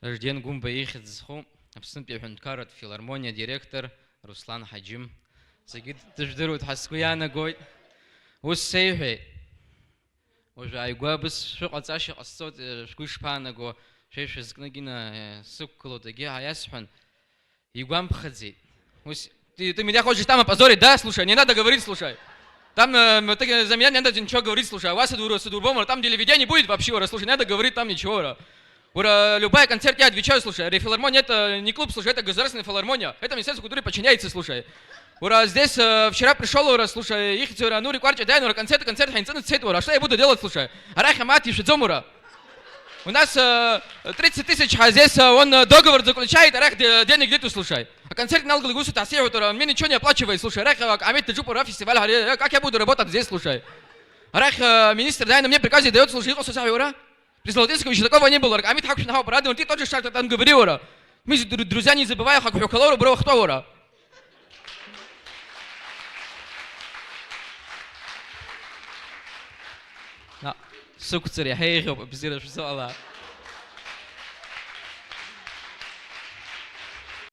Рожден Гумба Ихидзху, Абсент Пехункарат, филармония, директор Руслан Хаджим. Загид тождерут Хаскуяна Гой. Уссейхи. Уже Айгуабс, Шукацаши Ассот, Шкушпанаго, Шешезгнагина, Суккулотаги, Аясхан. Игуам Пхадзи. Ты меня хочешь там опозорить, да? Слушай, не надо говорить, слушай. Там за меня не надо ничего говорить, слушай. А у вас Судурбом, там телевидения не будет вообще, слушай, не надо говорить там ничего. Ура, любой концерт я отвечаю, слушай. Филармония это не клуб, слушай, это государственная филармония. Это Министерство культуры подчиняется, слушай. Ура, здесь вчера пришел, ура, слушай, их ну рекорд, дай, ура, концерт, хайнцен, цвет, ура, что я буду делать, слушай? Араха мати, шидзомура. У нас 30 тысяч, а здесь он договор заключает, арах денег нету, слушай. А концерт налог гусу тасею, он мне ничего не оплачивает, слушай. Арах, амит ты джупура фестиваль, как я буду работать здесь, слушай? Арах, министр, дай, на мне приказы дает, слушай, их ососай, ура. При Золотинском еще такого не было. А мы так на параду, ты тоже что-то там говорил, ура. Мы, друзья, не забываем, как хоколору, бро, кто, ура. Сука, царя, хей, бездельно, что